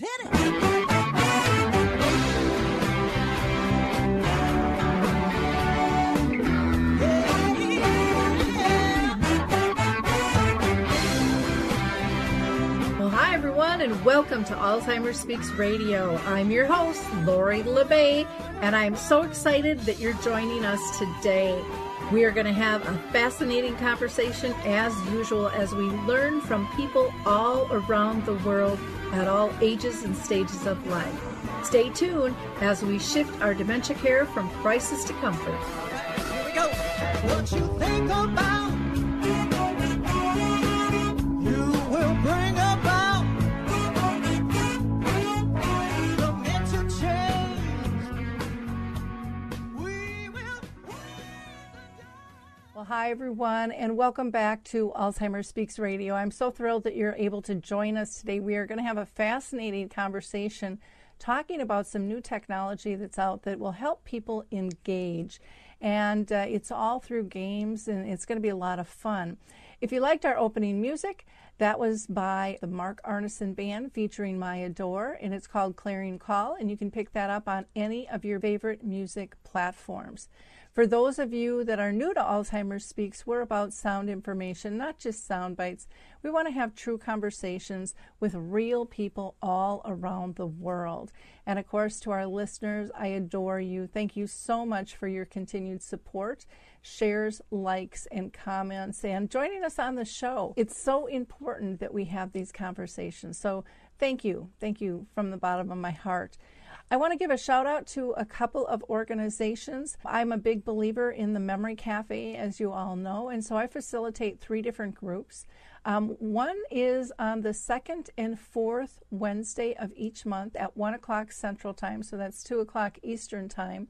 Let's hit it. Hi, everyone, and welcome to Alzheimer Speaks Radio. I'm your host, Lori La Bey, and I'm so excited that you're joining us today. We are going to have a fascinating conversation, as usual, as we learn from people all around the world at all ages and stages of life. Stay tuned as we shift our dementia care from crisis to comfort. Here we go. What you think about, you will bring about. Well, hi, everyone, and welcome back to Alzheimer Speaks Radio. I'm so thrilled that you're able to join us today. We are going to have a fascinating conversation talking about some new technology that's out that will help people engage. And it's all through games, and it's going to be a lot of fun. If you liked our opening music, that was by the Mark Arneson Band featuring My Adore, and it's called Clarion Call, and you can pick that up on any of your favorite music platforms. For those of you that are new to Alzheimer Speaks, we're about sound information, not just sound bites. We want to have true conversations with real people all around the world. And of course, to our listeners, I adore you. Thank you so much for your continued support, shares, likes, and comments, and joining us on the show. It's so important that we have these conversations. So thank you. Thank you from the bottom of my heart. I want to give a shout out to a couple of organizations. I'm a big believer in the Memory Cafe, as you all know, and so I facilitate 3 different groups. One is on the 2nd and 4th Wednesday of each month at 1 o'clock Central Time, so that's 2 o'clock Eastern Time,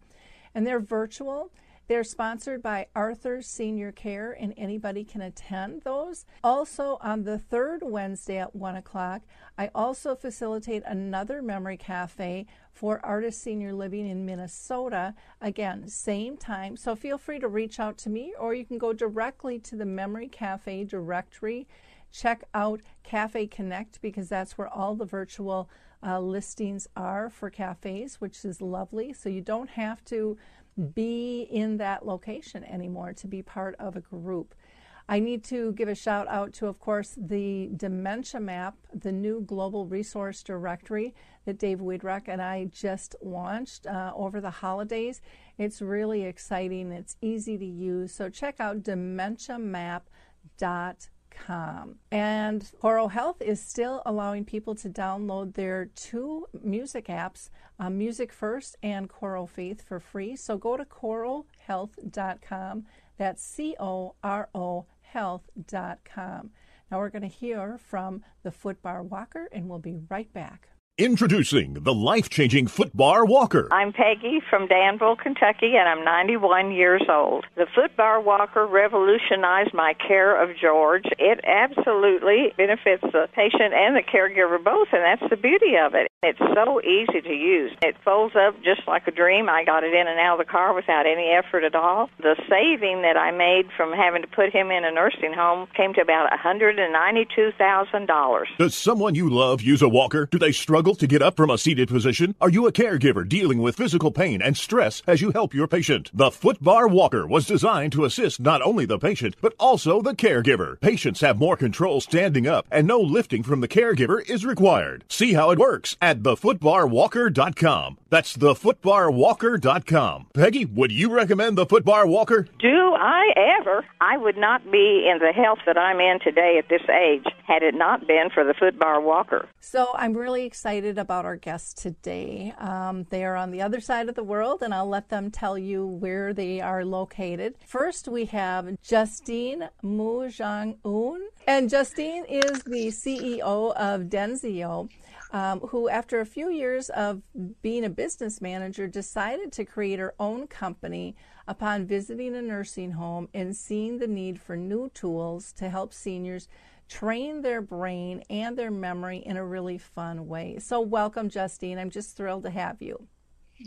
and they're virtual. They're sponsored by Arthur's Senior Care, and anybody can attend those. Also, on the 3rd Wednesday at 1 o'clock, I also facilitate another Memory Cafe for Artist Senior Living in Minnesota. Again, same time. So feel free to reach out to me, or you can go directly to the Memory Cafe directory. Check out Cafe Connect, because that's where all the virtual listings are for cafes, which is lovely. So you don't have to be in that location anymore to be part of a group. I need to give a shout out to, of course, the Dementia Map, the new global resource directory that Dave Wiedreck and I just launched over the holidays. It's really exciting. It's easy to use. So check out dementiamap.com. And Coro Health is still allowing people to download their 2 music apps, Music First and Coro Faith, for free. So go to corohealth.com. That's CORO health.com. Now we're going to hear from the Footbar Walker, and we'll be right back. Introducing the life-changing Footbar Walker. I'm Peggy from Danville, Kentucky, and I'm 91 years old. The Footbar Walker revolutionized my care of George. It absolutely benefits the patient and the caregiver both, and that's the beauty of it. It's so easy to use. It folds up just like a dream. I got it in and out of the car without any effort at all. The saving that I made from having to put him in a nursing home came to about $192,000. Does someone you love use a walker? Do they struggle to get up from a seated position? Are you a caregiver dealing with physical pain and stress as you help your patient? The Footbar Walker was designed to assist not only the patient, but also the caregiver. Patients have more control standing up, and no lifting from the caregiver is required. See how it works at thefootbarwalker.com. That's thefootbarwalker.com. Peggy, would you recommend the Footbar Walker? Do I ever? I would not be in the health that I'm in today at this age had it not been for the Footbar Walker. So I'm really excited about our guests today. They are on the other side of the world, and I'll let them tell you where they are located. First, we have Justine Monsaingeon, and Justine is the CEO of DYNSEO. Who, after a few years of being a business manager, decided to create her own company upon visiting a nursing home and seeing the need for new tools to help seniors train their brain and their memory in a really fun way. So welcome, Justine. I'm just thrilled to have you.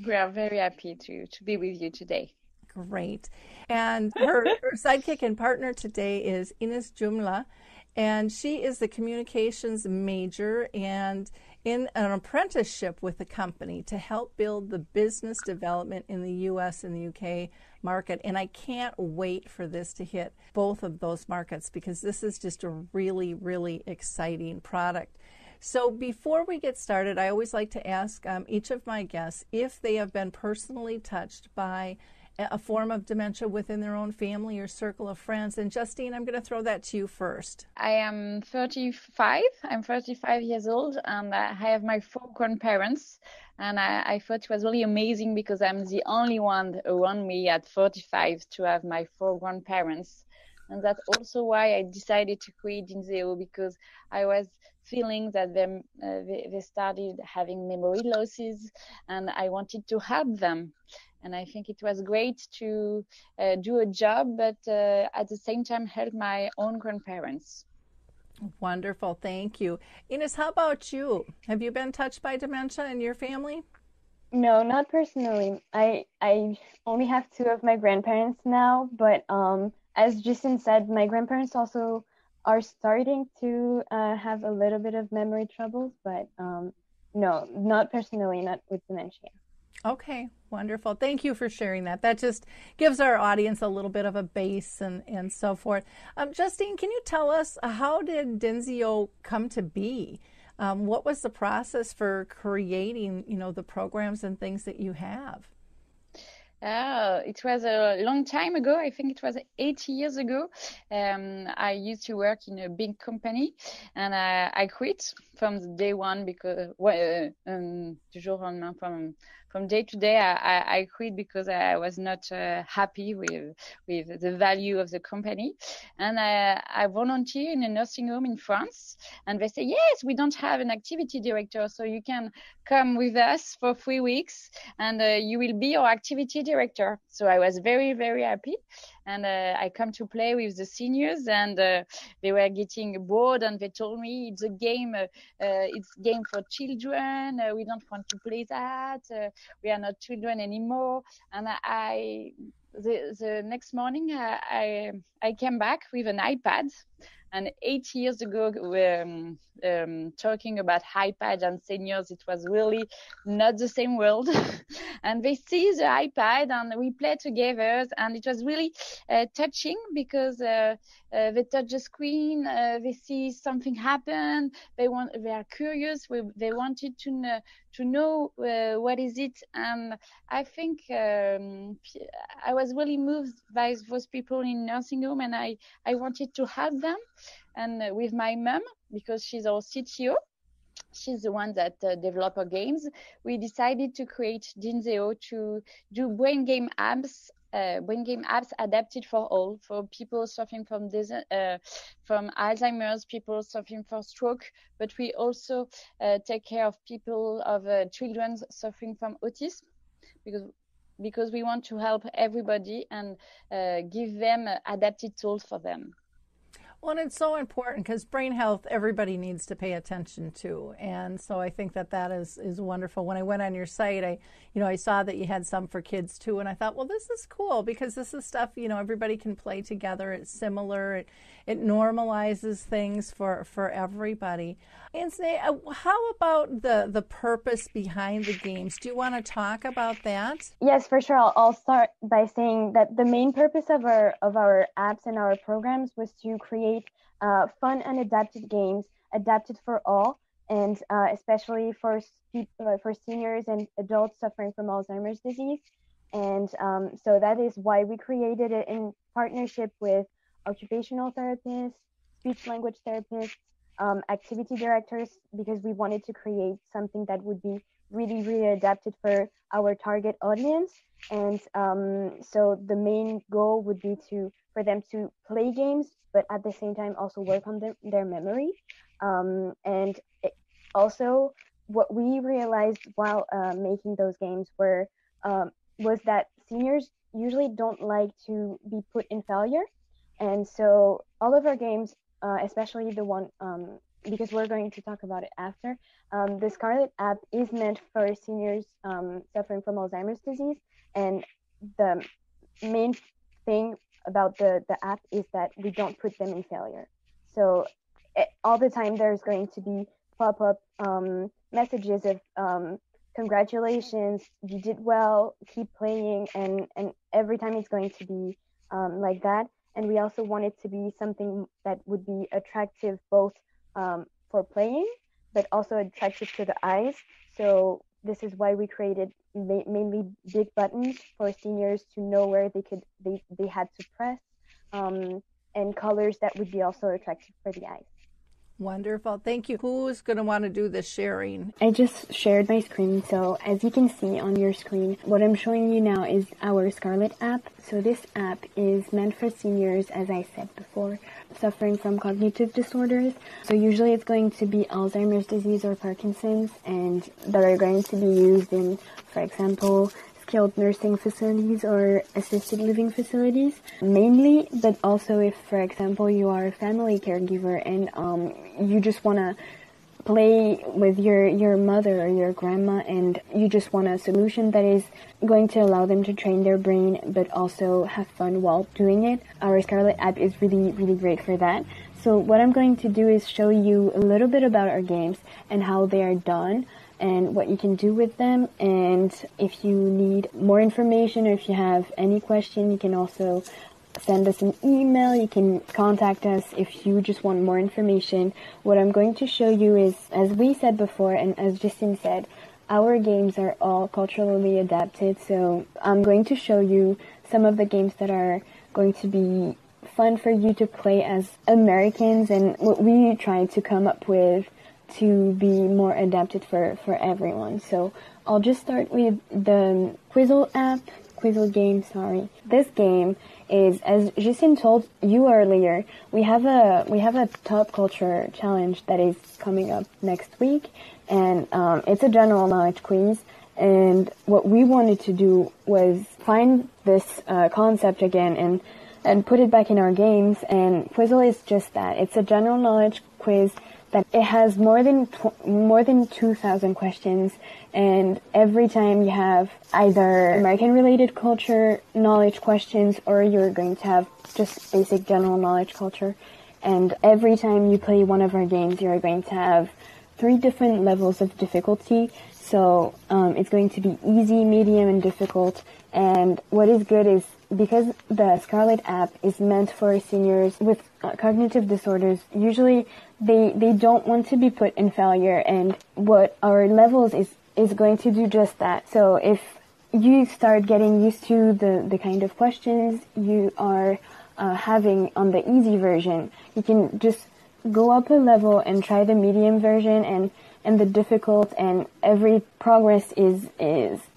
We are very happy to be with you today. Great. And her sidekick and partner today is Inès Dumoulin, and she is the communications major and in an apprenticeship with the company to help build the business development in the U.S. and the U.K. market. And I can't wait for this to hit both of those markets because this is just a really, really exciting product. So before we get started, I always like to ask each of my guests if they have been personally touched by a form of dementia within their own family or circle of friends. And Justine, I'm going to throw that to you first. I am 35. I'm 35 years old, and I have my 4 grandparents. And I thought it was really amazing because I'm the only one around me at 45 to have my 4 grandparents. And that's also why I decided to create DYNSEO, because I was feeling that they started having memory losses, and I wanted to help them. And I think it was great to do a job, but at the same time help my own grandparents. Wonderful. Thank you. Inès, how about you? Have you been touched by dementia in your family? No, not personally. I only have 2 of my grandparents now, but as Justine said, my grandparents also are starting to have a little bit of memory troubles, but no, not personally, not with dementia. Okay, wonderful. Thank you for sharing that. That just gives our audience a little bit of a base and so forth. Justine, can you tell us, how did DYNSEO come to be? What was the process for creating, the programs and things that you have? It was a long time ago. I think it was 8 years ago. I used to work in a big company, and I quit from day one because du jour au lendemain, from day to day, I quit because I was not happy with the value of the company. And I volunteer in a nursing home in France, and they say, yes, we don't have an activity director, so you can come with us for 3 weeks, and you will be our activity director. So I was very, very happy. And I come to play with the seniors, and they were getting bored, and they told me it's a game, it's game for children. We don't want to play that. We are not children anymore. And the next morning, I came back with an iPad. And 8 years ago, talking about iPad and seniors, it was really not the same world. And they see the iPad and we play together, and it was really touching because they touch the screen, they see something happen, they are curious, they wanted to know what is it. And I think I was really moved by those people in nursing home, and I wanted to help them. And with my mom, because she's our CTO, she's the one that developed our games, we decided to create DYNSEO to do brain game apps adapted for all, for people suffering from Alzheimer's, people suffering from stroke, but we also take care of people, of children suffering from autism, because we want to help everybody and give them adapted tools for them. Well, and it's so important because brain health, everybody needs to pay attention to. And so I think that is wonderful. When I went on your site, I saw that you had some for kids too. And I thought, well, this is cool because this is stuff, everybody can play together. It's similar. It normalizes things for everybody. And say, how about the purpose behind the games? Do you want to talk about that? Yes, for sure. I'll start by saying that the main purpose of our apps and our programs was to create fun and adapted games, adapted for all, and especially for seniors and adults suffering from Alzheimer's disease. And so that is why we created it in partnership with occupational therapists, speech language therapists, activity directors, because we wanted to create something that would be really, really adapted for our target audience. And so the main goal would be for them to play games, but at the same time also work on their memory. And also what we realized while making those games was that seniors usually don't like to be put in failure. And so all of our games, especially the one, because we're going to talk about it after, the Scarlet app is meant for seniors suffering from Alzheimer's disease. And the main thing about the app is that we don't put them in failure. So all the time there's going to be pop-up messages of congratulations, you did well, keep playing, and every time it's going to be like that. And we also want it to be something that would be attractive both for playing, but also attractive to the eyes. So this is why we created mainly big buttons for seniors to know where they had to press, and colors that would be also attractive for the eyes. Wonderful. Thank you. Who's going to want to do the sharing? I just shared my screen. So as you can see on your screen, what I'm showing you now is our Scarlet app. So this app is meant for seniors, as I said before, suffering from cognitive disorders. So usually it's going to be Alzheimer's disease or Parkinson's, and that are going to be used in, for example, skilled nursing facilities or assisted living facilities mainly, but also if, for example, you are a family caregiver and you just want to play with your mother or your grandma, and you just want a solution that is going to allow them to train their brain but also have fun while doing it. Our Scarlet app is really, really great for that. So what I'm going to do is show you a little bit about our games and how they are done and what you can do with them. And if you need more information or if you have any question, you can also send us an email. You can contact us if you just want more information. What I'm going to show you is, as we said before and as Justine said, our games are all culturally adapted. So I'm going to show you some of the games that are going to be fun for you to play as Americans and what we tried to come up with to be more adapted for everyone. So I'll just start with the Quizzle game, sorry. This game is, as Justine told you earlier, we have a top culture challenge that is coming up next week, and it's a general knowledge quiz. And what we wanted to do was find this concept again and put it back in our games. And Quizzle is just that. It's a general knowledge quiz that it has more than 2,000 questions, and every time you have either American-related culture knowledge questions or you're going to have just basic general knowledge culture. And every time you play one of our games, you're going to have 3 different levels of difficulty. So it's going to be easy, medium, and difficult. And what is good is, because the Scarlet app is meant for seniors with cognitive disorders, usually they don't want to be put in failure, and what our levels is going to do just that. So if you start getting used to the kind of questions you are having on the easy version, you can just go up a level and try the medium version and the difficult, and every progress is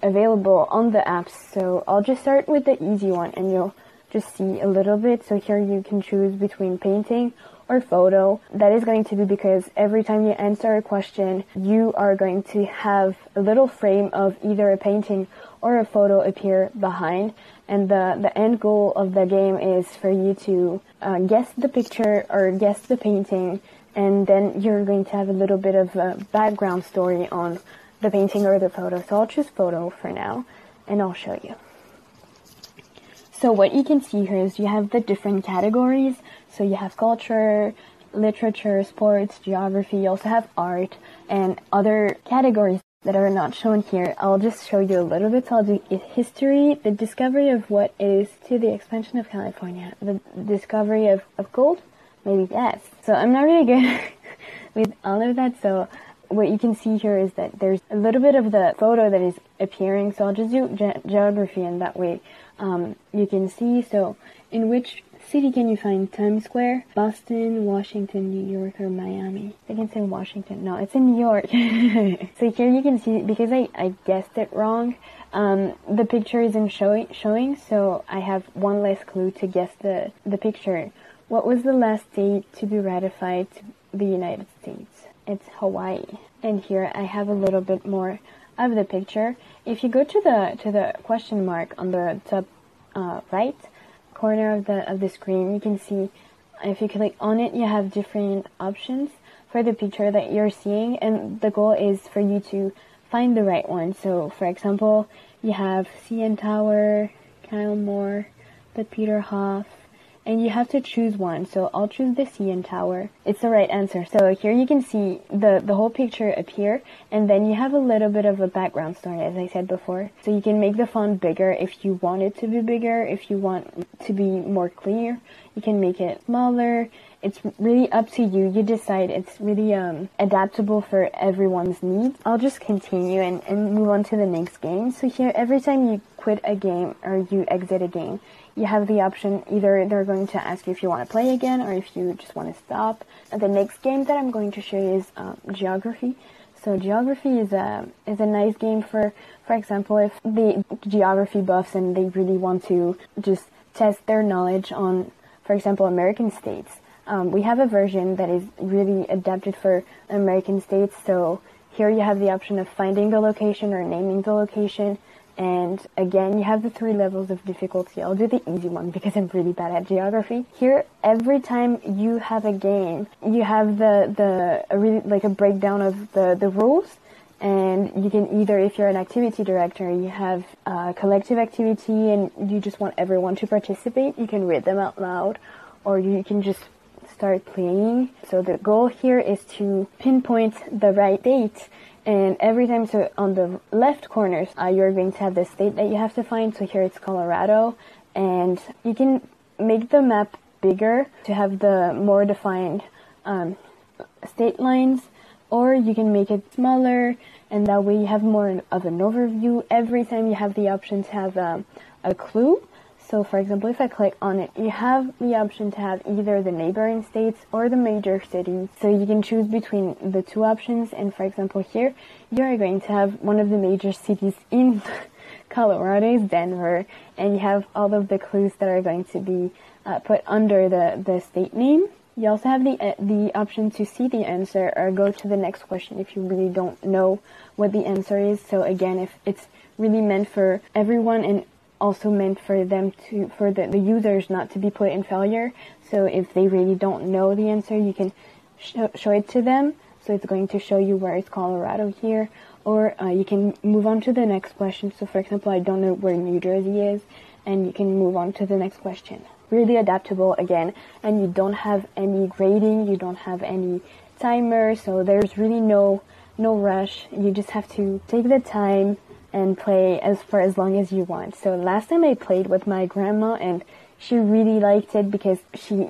available on the apps. So I'll just start with the easy one and you'll just see a little bit. So here you can choose between painting or photo. That is going to be because every time you answer a question, you are going to have a little frame of either a painting or a photo appear behind. And the end goal of the game is for you to guess the picture or guess the painting, and then you're going to have a little bit of a background story on the painting or the photo. So I'll choose photo for now, and I'll show you. So what you can see here is you have the different categories. So you have culture, literature, sports, geography. You also have art and other categories that are not shown here. I'll just show you a little bit. So I'll do history, the discovery of what is to the expansion of California, the discovery of gold, maybe yes. So I'm not really good with all of that. So what you can see here is that there's a little bit of the photo that is appearing. So I'll just do geography, and that way you can see. So in which city can you find Times Square? Boston, Washington, New York, or Miami? I can say Washington. No, it's in New York. So here you can see, because I guessed it wrong, the picture isn't showing, so I have one less clue to guess the picture. What was the last state to be ratified to the United States? It's Hawaii. And here I have a little bit more of the picture. If you go to the question mark on the top right corner of the screen, you can see, if you click on it, you have different options for the picture that you're seeing, and the goal is for you to find the right one. So for example, you have CN Tower, Kyle Moore, the Peter Hoff, and you have to choose one. So I'll choose the CN Tower. It's the right answer. So here you can see the whole picture appear, and then you have a little bit of a background story, as I said before. So you can make the font bigger if you want it to be bigger. If you want to be more clear, you can make it smaller. It's really up to you. You decide. It's really adaptable for everyone's needs. I'll just continue and move on to the next game. So here, every time you quit a game or you exit a game, you have the option, either they're going to ask you if you want to play again or if you just want to stop. The next game that I'm going to show you is geography. So geography is a nice game for example, if the geography buffs and they really want to just test their knowledge on, for example, American states. We have a version that is really adapted for American states. So here you have the option of finding the location or naming the location. And again, you have the 3 levels of difficulty. I'll do the easy one because I'm really bad at geography. Here, every time you have a game, you have a really like a breakdown of the rules. And you can either, if you're an activity director, you have a collective activity and you just want everyone to participate. You can read them out loud, or you can just start playing. So the goal here is to pinpoint the right date. And every time, so on the left corners, you're going to have the state that you have to find. So here it's Colorado. And you can make the map bigger to have the more defined state lines. Or you can make it smaller, and that way you have more of an overview. Every time you have the option to have a clue. So for example, if I click on it, you have the option to have either the neighboring states or the major cities. So you can choose between the 2 options. And for example, here, you're going to have one of the major cities in Colorado is Denver. And you have all of the clues that are going to be put under the state name. You also have the option to see the answer or go to the next question if you really don't know what the answer is. So again, if it's really meant for everyone and also meant for them for the users not to be put in failure. So if they really don't know the answer, you can show it to them. So it's going to show you where it's Colorado here, or you can move on to the next question. So for example, I don't know where New Jersey is, and you can move on to the next question. Really adaptable again, and you don't have any grading, you don't have any timer, so there's really no rush. You just have to take the time and play for as long as you want. So last time I played with my grandma, and she really liked it because she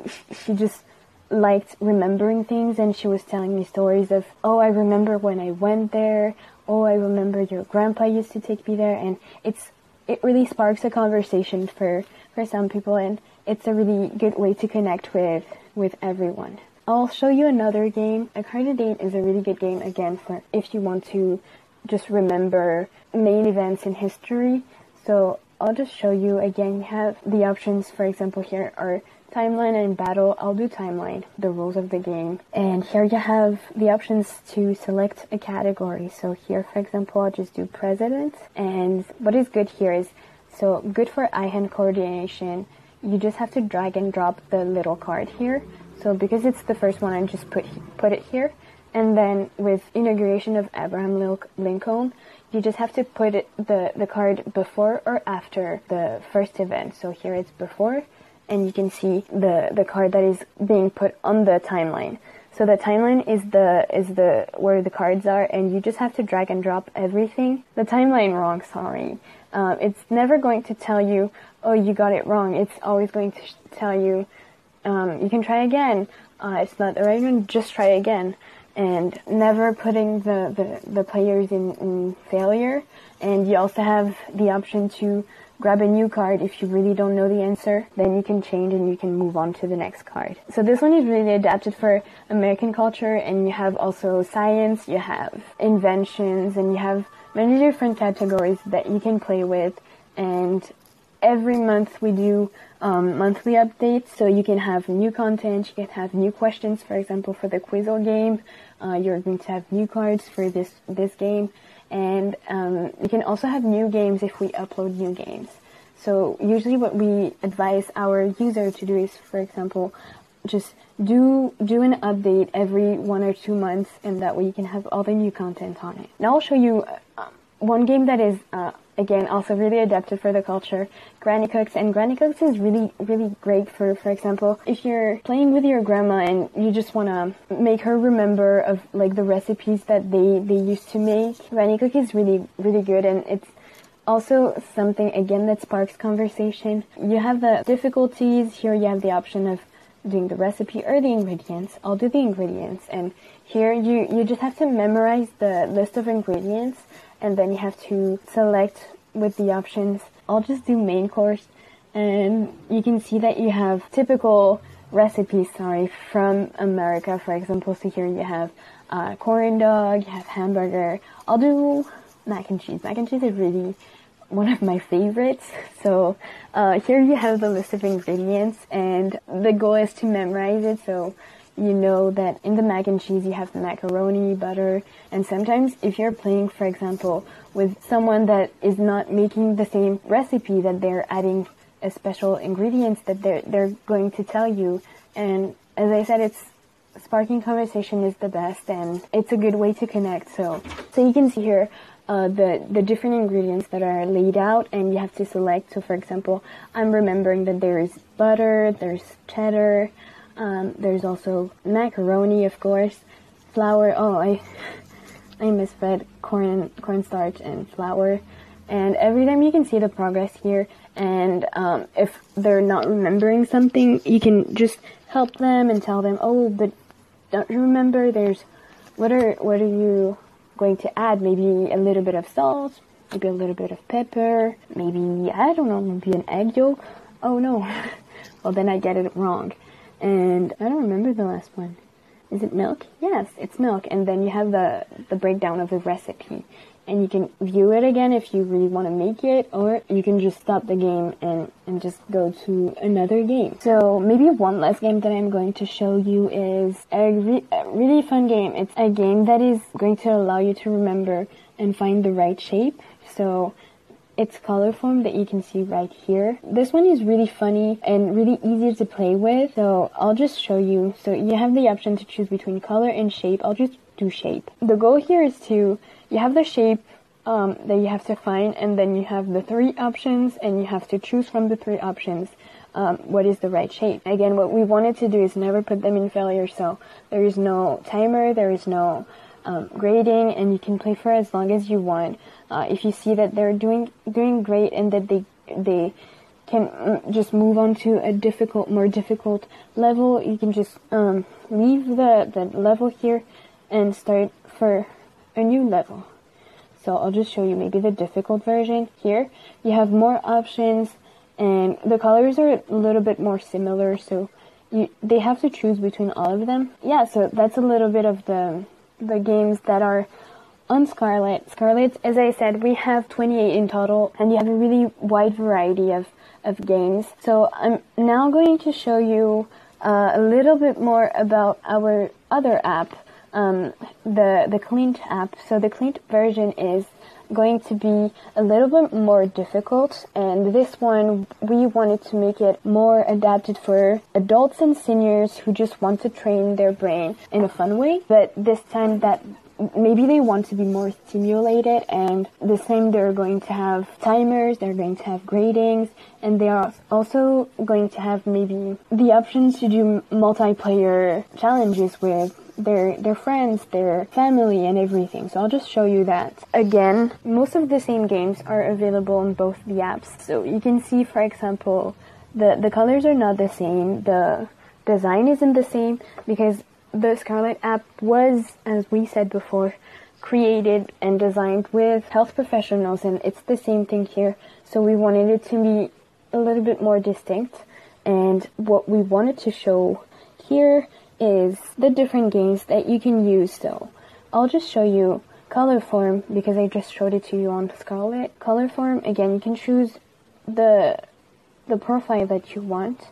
just liked remembering things, and she was telling me stories of, oh, I remember when I went there, oh, I remember your grandpa used to take me there, and it really sparks a conversation for some people, and it's a really good way to connect with everyone. I'll show you another game. A Card a Date is a really good game, again, for if you want to just remember main events in history. So I'll just show you again. You have the options, for example, here are timeline and battle. I'll do timeline, the rules of the game. And here you have the options to select a category. So here, for example, I'll just do president. And what is good here is, so good for eye-hand coordination. You just have to drag and drop the little card here. So because it's the first one, I just put it here. And then with inauguration of Abraham Lincoln, you just have to put the card before or after the first event. So here it's before, and you can see the card that is being put on the timeline. So the timeline is the where the cards are, and you just have to drag and drop everything. The timeline wrong, sorry. It's never going to tell you, oh, you got it wrong. It's always going to tell you, you can try again. It's not the right one, just try again. And never putting the players in failure. And you also have the option to grab a new card if you really don't know the answer. Then you can change and you can move on to the next card. So this one is really adapted for American culture, and you have also science, you have inventions, and you have many different categories that you can play with. And every month we do monthly updates, so you can have new content, you can have new questions. For example, for the Quizzle game, you're going to have new cards for this game, and you can also have new games if we upload new games. So usually what we advise our user to do is, for example, just do an update every 1 or 2 months, and that way you can have all the new content on it. Now I'll show you one game that is, again, also really adapted for the culture, Granny Cooks. And Granny Cooks is really, really great for example, if you're playing with your grandma and you just want to make her remember of like the recipes that they used to make. Granny Cook is really, really good, and it's also something, again, that sparks conversation. You have the difficulties. Here you have the option of doing the recipe or the ingredients. I'll do the ingredients, and here you just have to memorize the list of ingredients, and then you have to select with the options. I'll just do main course, and you can see that you have typical recipes, from America, for example. So here you have corn dog, you have hamburger. I'll do mac and cheese. Mac and cheese is really one of my favorites. So here you have the list of ingredients, and the goal is to memorize it. So you know that in the mac and cheese you have the macaroni, butter, and sometimes if you're playing, for example, with someone that is not making the same recipe, that they're adding a special ingredients that they're going to tell you. And as I said, it's sparking conversation is the best, and it's a good way to connect. So you can see here the different ingredients that are laid out, and you have to select. So for example, I'm remembering that there is butter, there's cheddar, there's also macaroni, of course, flour. Oh, I misread cornstarch and flour. And every time you can see the progress here, and if they're not remembering something, you can just help them and tell them, oh, but don't you remember, there's, what are you going to add? Maybe a little bit of salt, maybe a little bit of pepper, maybe, I don't know, maybe an egg yolk. Oh no, well then I get it wrong. And I don't remember the last one. Is it milk? Yes, it's milk. And then you have the breakdown of the recipe. And you can view it again if you really want to make it, or you can just stop the game and just go to another game. So maybe one last game that I'm going to show you is a really fun game. It's a game that is going to allow you to remember and find the right shape. So it's color form that you can see right here. This one is really funny and really easy to play with. So I'll just show you. So you have the option to choose between color and shape. I'll just do shape. The goal here is to, you have the shape that you have to find, and then you have the three options, and you have to choose from the three options what is the right shape. Again, what we wanted to do is never put them in failure, so there is no timer, there is no grading, and you can play for as long as you want. If you see that they're doing great and that they can just move on to a more difficult level, you can just leave the level here and start for a new level. So I'll just show you maybe the difficult version. Here you have more options, and the colors are a little bit more similar, so they have to choose between all of them. Yeah, so that's a little bit of the games that are on Scarlet. Scarlet, as I said, we have 28 in total, and you have a really wide variety of games. So I'm now going to show you a little bit more about our other app, the Clint app. So the Clint version is going to be a little bit more difficult, and this one we wanted to make it more adapted for adults and seniors who just want to train their brain in a fun way, but this time that maybe they want to be more stimulated, and this time they're going to have timers, they're going to have gradings, and they are also going to have maybe the options to do multiplayer challenges with their friends, their family, and everything. So I'll just show you that. Again, most of the same games are available on both the apps. So you can see, for example, the colors are not the same, the design isn't the same, because the Scarlet app was, as we said before, created and designed with health professionals, and it's the same thing here. So we wanted it to be a little bit more distinct, and what we wanted to show here is the different games that you can use. So I'll just show you color form because I just showed it to you on Scarlet. Color form, again, you can choose the profile that you want,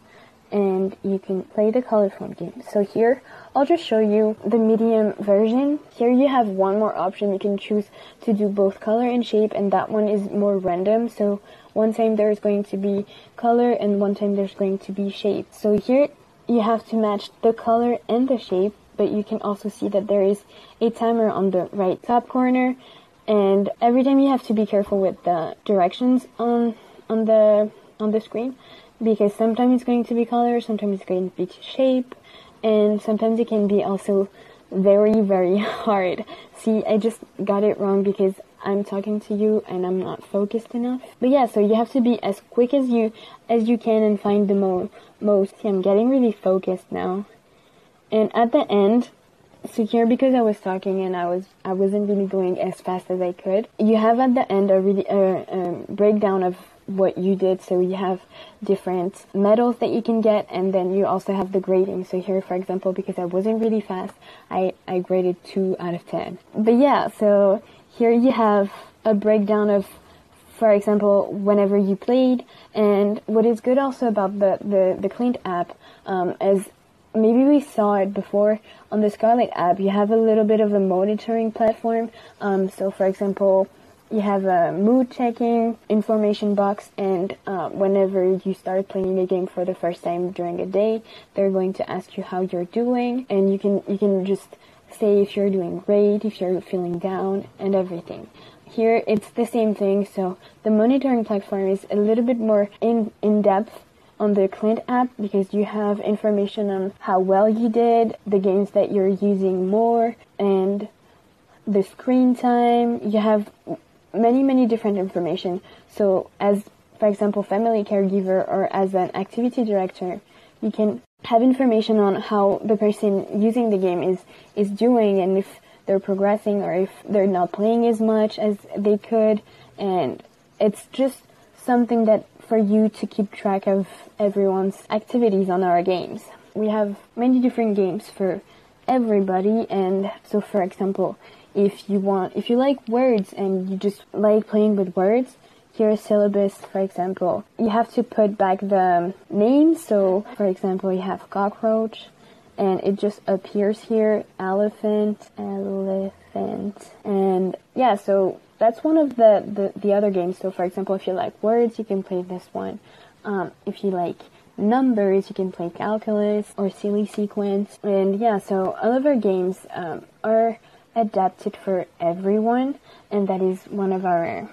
and you can play the color form game. So here I'll just show you the medium version. Here you have one more option. You can choose to do both color and shape, and that one is more random. So one time there's going to be color and one time there's going to be shape. So here you have to match the color and the shape, but you can also see that there is a timer on the right top corner, and every time you have to be careful with the directions on the screen, because sometimes it's going to be color, sometimes it's going to be shape, and sometimes it can be also very, very hard. See, I just got it wrong because I'm talking to you and I'm not focused enough. But yeah, so you have to be as quick as you can and find the most. See, I'm getting really focused now. And at the end, so here, because I was talking and I wasn't really going as fast as I could, you have at the end a really breakdown of what you did. So you have different medals that you can get, and then you also have the grading. So here, for example, because I wasn't really fast, I graded 2 out of 10. But yeah, so here you have a breakdown of, for example, whenever you played. And what is good also about the Clint app, as maybe we saw it before on the Scarlet app, you have a little bit of a monitoring platform. So for example, you have a mood checking information box, and whenever you start playing a game for the first time during a day, they're going to ask you how you're doing, and you can just say if you're doing great, if you're feeling down, and everything. Here it's the same thing, so the monitoring platform is a little bit more in depth on the Clint app, because you have information on how well you did, the games that you're using more, and the screen time. You have many different information. So as, for example, family caregiver or as an activity director, you can have information on how the person using the game is doing, and if they're progressing or if they're not playing as much as they could. And it's just something that for you to keep track of everyone's activities on our games. We have many different games for everybody, and so for example, if you like words and you just like playing with words, here's syllabus, for example. You have to put back the names, so for example, you have cockroach, and it just appears here, elephant, and yeah, so that's one of the other games. So for example, if you like words, you can play this one. If you like numbers, you can play calculus or silly sequence. And yeah, so all of our games are adapted for everyone, and that is one of our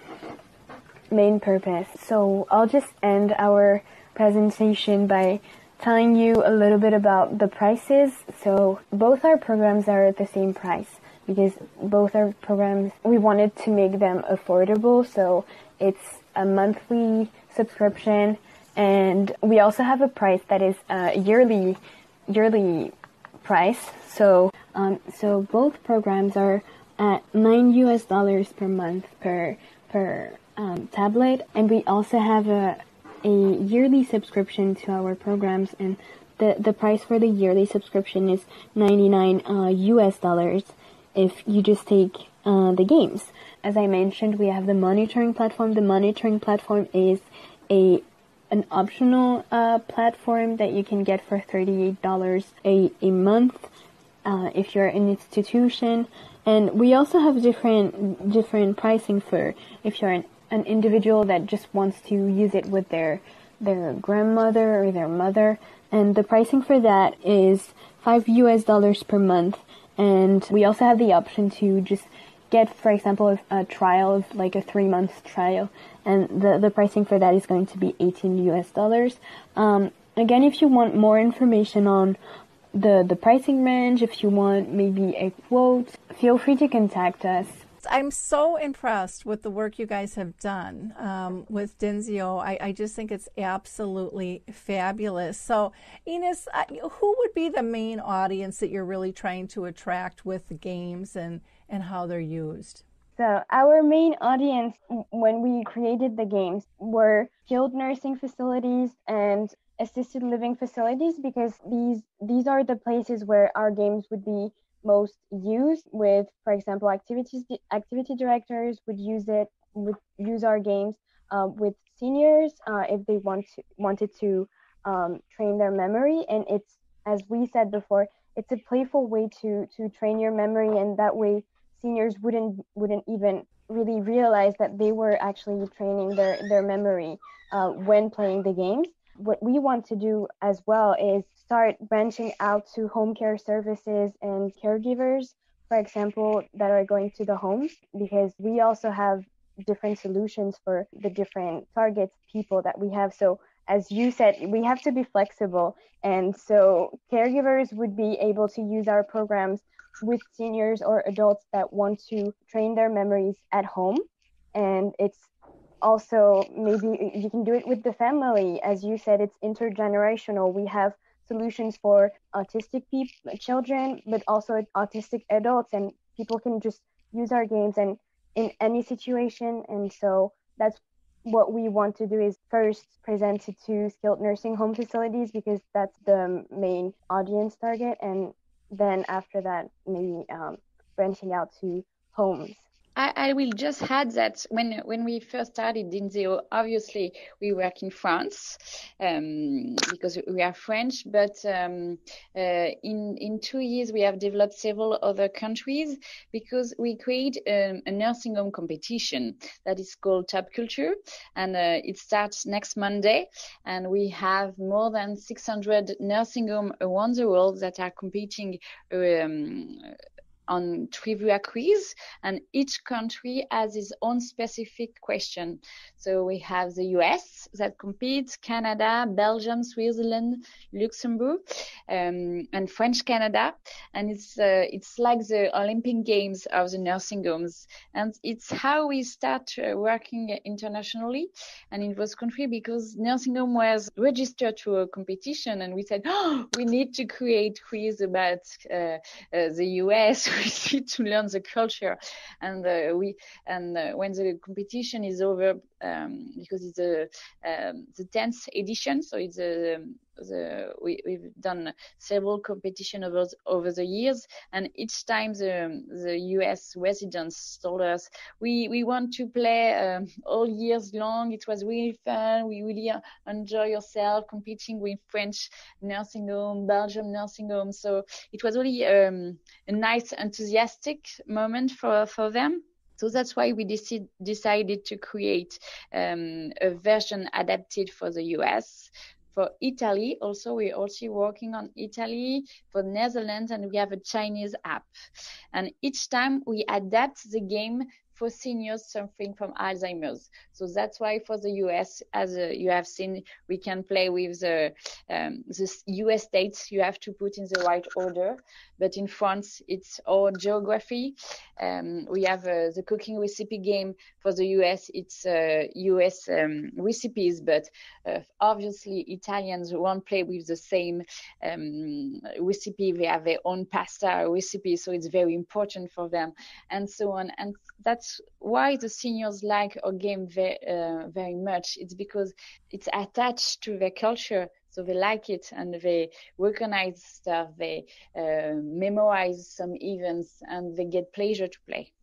main purpose. So I'll just end our presentation by telling you a little bit about the prices. So both our programs are at the same price, because both our programs, we wanted to make them affordable. So it's a monthly subscription, and we also have a price that is a yearly price. So both programs are at $9 per month per tablet, and we also have a yearly subscription to our programs, and the price for the yearly subscription is $99 if you just take the games. As I mentioned, we have the monitoring platform. The monitoring platform is an optional platform that you can get for $38 a month if you're an institution. And we also have different pricing for if you're an individual that just wants to use it with their grandmother or their mother. And the pricing for that is $5 per month. And we also have the option to just get, for example, a trial of like a 3-month trial, and the pricing for that is going to be $18. Again, if you want more information on the pricing range, if you want maybe a quote, feel free to contact us. I'm so impressed with the work you guys have done with DYNSEO. I just think it's absolutely fabulous. So, Inès, who would be the main audience that you're really trying to attract with the games and how they're used? So our main audience when we created the games were skilled nursing facilities and assisted living facilities, because these are the places where our games would be most used. With, for example, activity directors would use our games with seniors if they wanted to train their memory. And it's, as we said before, it's a playful way to train your memory, and that way seniors wouldn't even really realize that they were actually training their memory when playing the games. What we want to do as well is start branching out to home care services and caregivers for example, that are going to the homes, because we also have different solutions for the different targets people that we have. So as you said, we have to be flexible. And so caregivers would be able to use our programs with seniors or adults that want to train their memories at home. And it's also, maybe you can do it with the family. As you said, it's intergenerational. We have solutions for autistic children, but also autistic adults, and people can just use our games and in any situation. And so that's what we want to do, is first present it to skilled nursing home facilities, because that's the main audience target, and then after that maybe branching out to homes. I will just add that when we first started DYNSEO, obviously we work in France because we are French, but in 2 years we have developed several other countries, because we create a nursing home competition that is called Top Culture, and it starts next Monday, and we have more than 600 nursing homes around the world that are competing on trivia quiz, and each country has its own specific question. So we have the US that competes, Canada, Belgium, Switzerland, Luxembourg, and French Canada, and it's like the Olympic Games of the nursing homes, and it's how we start working internationally and in those countries, because nursing home was registered to a competition, and we said, oh, we need to create quiz about the US. We need to learn the culture, and when the competition is over, because it's the 10th edition, so it's we've done several competitions over the years, and each time the US residents told us we want to play all years long. It was really fun. We really enjoy yourself competing with French nursing home, Belgium nursing home. So it was really a nice, enthusiastic moment for them. So that's why we decided to create a version adapted for the US. For Italy, also, we're also working on Italy, for Netherlands, and we have a Chinese app. And each time we adapt the game for seniors suffering from Alzheimer's. So that's why for the US, as you have seen, we can play with the US dates. You have to put in the right order. But in France, it's all geography. We have the cooking recipe game. For the US, it's US recipes, but obviously Italians won't play with the same recipe. They have their own pasta recipe, so it's very important for them, and so on. And that's why the seniors like our game very much. It's because it's attached to their culture. So they like it, and they recognize stuff, they memorize some events, and they get pleasure to play.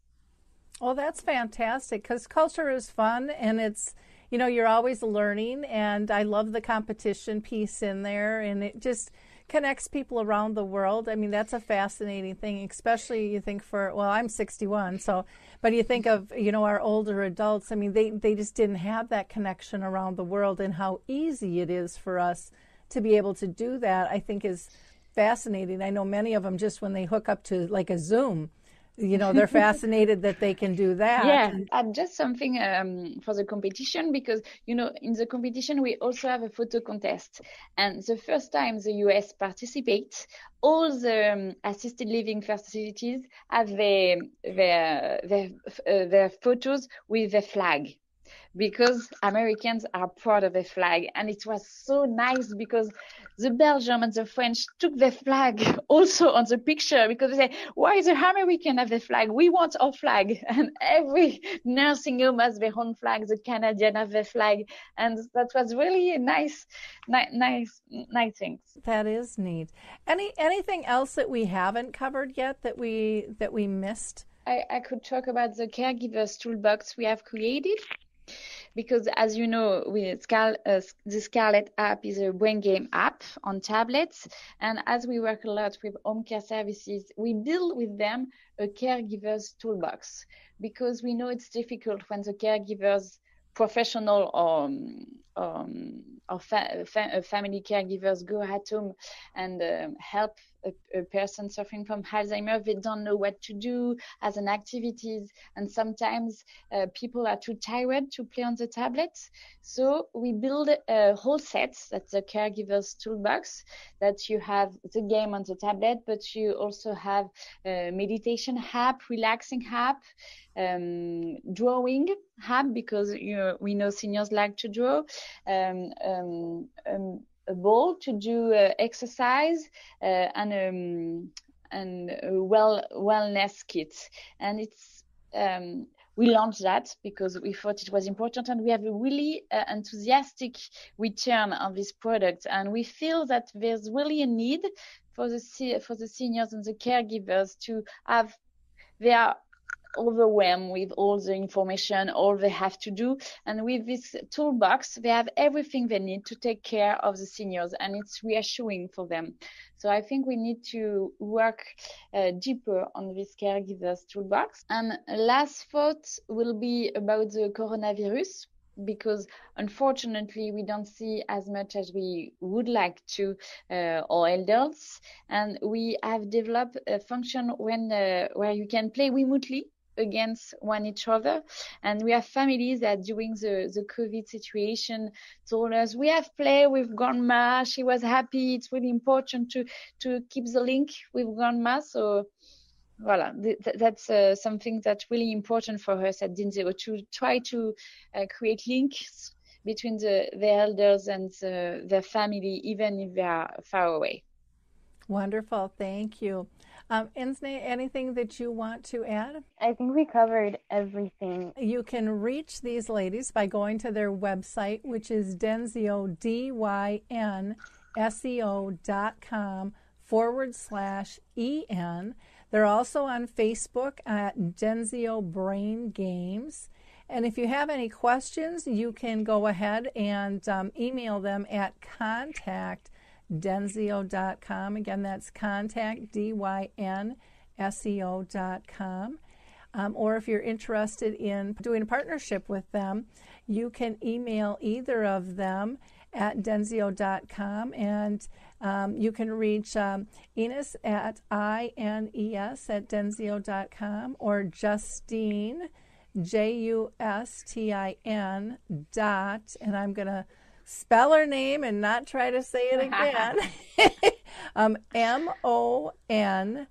Well, that's fantastic, because culture is fun, and it's, you know, you're always learning, and I love the competition piece in there, and it just connects people around the world. I mean, that's a fascinating thing, especially you think I'm 61, so, but you think of, you know, our older adults, I mean, they just didn't have that connection around the world, and how easy it is for us to be able to do that, I think is fascinating. I know many of them, just when they hook up to like a Zoom, you know, they're fascinated that they can do that. Yeah, and just something for the competition, because, you know, in the competition, we also have a photo contest. And the first time the US participates, all the assisted living facilities have their photos with the flag, because Americans are proud of the flag. And it was so nice, because the Belgium and the French took the flag also on the picture, because they say, why the American have the flag? We want our flag. And every nursing home has their own flag. The Canadian have their flag. And that was really a nice thing. That is neat. Anything else that we haven't covered yet that we missed? I could talk about the caregivers toolbox we have created. Because, as you know, the Scarlet app is a brain game app on tablets. And as we work a lot with home care services, we build with them a caregiver's toolbox, because we know it's difficult when the caregivers professional or family caregivers go at home and help a person suffering from Alzheimer. They don't know what to do as an activities, and sometimes people are too tired to play on the tablets. So we build a whole set, that's the caregiver's toolbox, that you have the game on the tablet, but you also have a meditation app, relaxing app, drawing app, because we know seniors like to draw, a ball to do exercise, and a wellness kit. And it's we launched that because we thought it was important, and we have a really enthusiastic return on this product, and we feel that there's really a need for the seniors and the caregivers to have. They are overwhelmed with all the information, all they have to do, and with this toolbox they have everything they need to take care of the seniors, and it's reassuring for them. So I think we need to work deeper on this caregivers toolbox. And last thought will be about the coronavirus, because unfortunately we don't see as much as we would like to our elders, and we have developed a function where you can play remotely against each other. And we have families that during the COVID situation told us, we have played with grandma, she was happy, it's really important to keep the link with grandma. So voilà, that's something that's really important for us at DYNSEO, to try to create links between the elders and their family, even if they are far away. Wonderful, thank you. Inès, anything that you want to add? I think we covered everything. You can reach these ladies by going to their website, which is DYNSEO, DYNSEO.com/EN. They're also on Facebook at DYNSEO Brain Games. And if you have any questions, you can go ahead and email them at contact@DYNSEO.com. Again, that's contact, DYNSEO.com. Or if you're interested in doing a partnership with them, you can email either of them at DYNSEO.com, and you can reach Inès at INES@DYNSEO.com, or Justine, JUSTIN dot, and I'm going to spell her name and not try to say it again, MONSAINGEON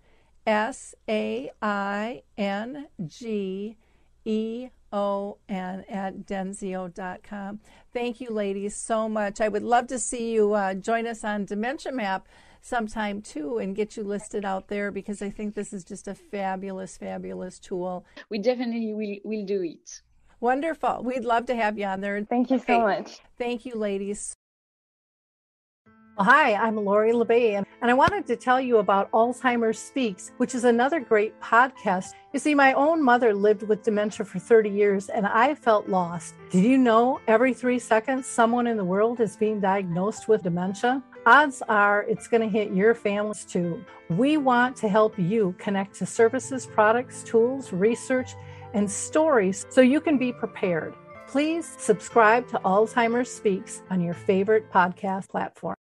at DYNSEO.com. Thank you, ladies, so much. I would love to see you join us on Dementia Map sometime too, and get you listed out there, because I think this is just a fabulous, fabulous tool. We definitely will do it. Wonderful. We'd love to have you on there. Thank you so much. Thank you, ladies. Well, hi, I'm Lori La Bey, and I wanted to tell you about Alzheimer Speaks, which is another great podcast. You see, my own mother lived with dementia for 30 years, and I felt lost. Did you know every 3 seconds someone in the world is being diagnosed with dementia? Odds are it's going to hit your families too. We want to help you connect to services, products, tools, research, and stories so you can be prepared. Please subscribe to Alzheimer Speaks on your favorite podcast platform.